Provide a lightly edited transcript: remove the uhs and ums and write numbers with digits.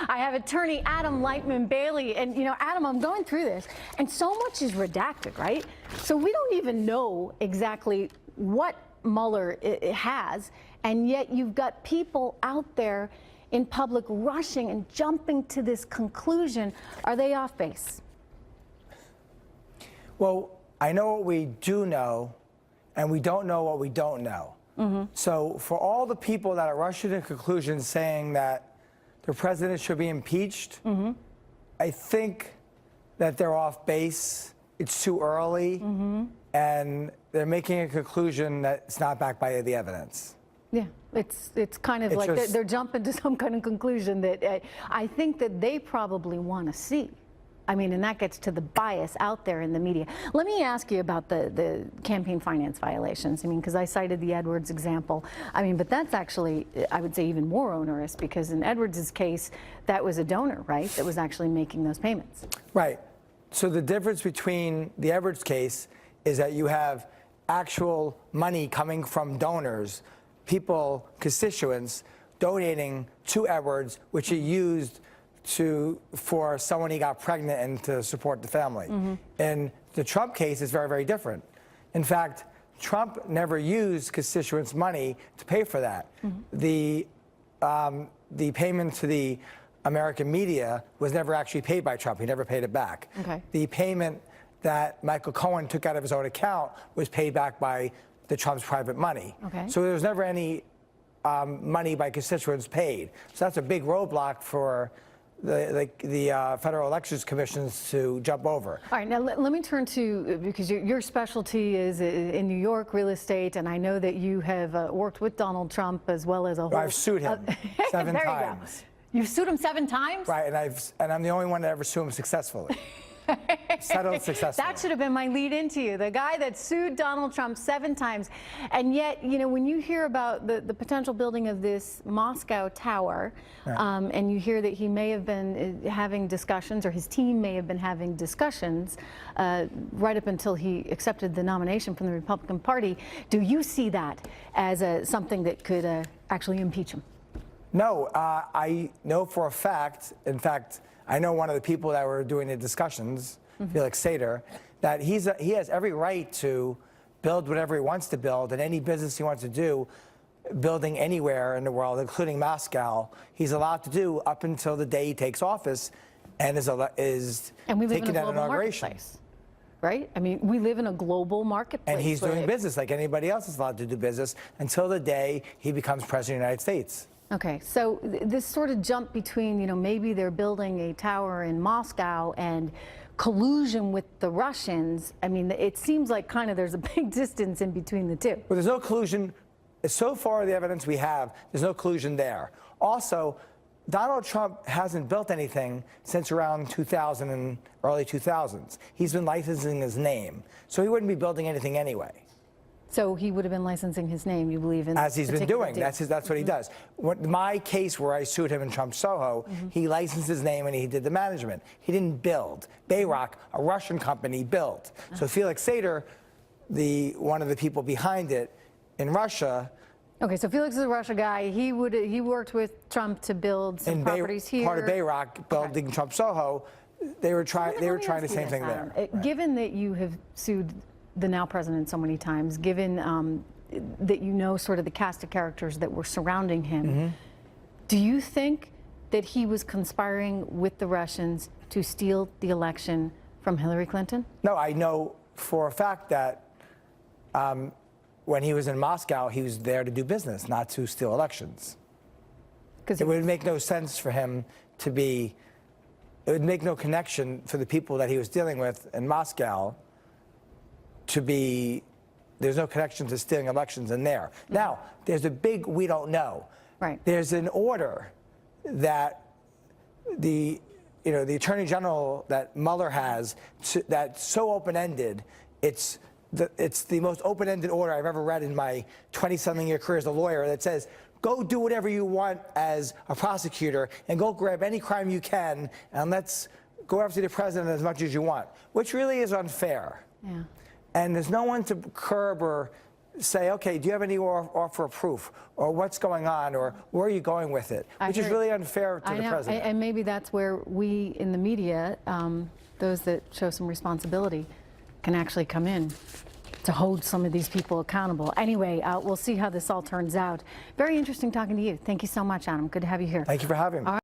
I have attorney Adam Leitman Bailey, and Adam, I'm going through this, and so much is redacted, right? So we don't even know exactly what Mueller has, and yet you've got people out there in public rushing and jumping to this conclusion. Are they off base? Well, I know what we do know, and we don't know what we don't know. So for all the people that are rushing to conclusions saying that the president should be impeached, I think that they're off base. It's too early, and they're making a conclusion that's not backed by the evidence. Yeah, it's kind of like they're jumping to some kind of conclusion that I think that they probably want to see. I mean, and that gets to the bias out there in the media. Let me ask you about the campaign finance violations. I mean, because I cited the Edwards example. I mean, but that's actually, I would say, even more onerous, because in Edwards' case, that was a donor, right, that was actually making those payments. Right. So the difference between the Edwards case is that you have actual money coming from donors, people, constituents, donating to Edwards, which he used for someone he got pregnant and to support the family. In the Trump case, it's very, very different. In fact, Trump never used constituents' money to pay for that. The payment to the American media was never actually paid by Trump. He never paid it back. The payment that Michael Cohen took out of his own account was paid back by the Trump's private money. So there was never any money by constituents paid. So that's a big roadblock for the Federal Elections Commissions to jump over. All right, now let me turn to, because your specialty is in New York real estate, and I know that you have worked with Donald Trump as well as a whole. I've sued him 7 times. You've sued him 7 times? Right, and I'm the only one that ever sued him successfully. Settled successfully. That should have been my lead into you, the guy that sued Donald Trump 7 times. And yet, when you hear about the potential building of this Moscow tower, and you hear that he may have been having discussions, or his team may have been having discussions, right up until he accepted the nomination from the Republican Party, do you see that as something that could actually impeach him? No, I know for a fact, in fact, I know one of the people that were doing the discussions, Felix Sater, that he has every right to build whatever he wants to build, and any business he wants to do, building anywhere in the world, including Moscow, he's allowed to do up until the day he takes office and is taking that inauguration. Right? I mean, we live in a global marketplace. And he's doing business like anybody else is allowed to do business until the day he becomes president of the United States. Okay, so this sort of jump between, maybe they're building a tower in Moscow and collusion with the Russians, I mean, it seems like kind of there's a big distance in between the two. Well, there's no collusion. So far, the evidence we have, there's no collusion there. Also, Donald Trump hasn't built anything since around 2000 and early 2000s. He's been licensing his name, so he wouldn't be building anything anyway. So he would have been licensing his name, you believe, in as he's been doing. That's what he does. My case where I sued him in Trump Soho, he licensed his name and he did the management. He didn't build. Bayrock, a Russian company, built. So Felix Sater, one of the people behind it in Russia. Okay, so Felix is a Russia guy. He worked with Trump to build some properties here. Part of Bayrock, building Trump Soho. They were trying the same thing there. Given that you have sued the now president so many times, given that sort of the cast of characters that were surrounding him, do you think that he was conspiring with the Russians to steal the election from Hillary Clinton? No, I know for a fact that when he was in Moscow, he was there to do business, not to steal elections. It would make no sense for him to be, it would make no connection for the people that he was dealing with in Moscow to be, there's no connection to stealing elections in there. Now, there's a big we don't know. Right. There's an order that the Attorney General that Mueller has that's so open-ended, it's the most open-ended order I've ever read in my 20-something year career as a lawyer, that says, go do whatever you want as a prosecutor and go grab any crime you can and let's go after the president as much as you want, which really is unfair. Yeah. And there's no one to curb or say, okay, do you have any offer of proof, or what's going on, or where are you going with it, which is really unfair to the president. And maybe that's where we in the media, those that show some responsibility, can actually come in to hold some of these people accountable. Anyway, we'll see how this all turns out. Very interesting talking to you. Thank you so much, Adam. Good to have you here. Thank you for having me.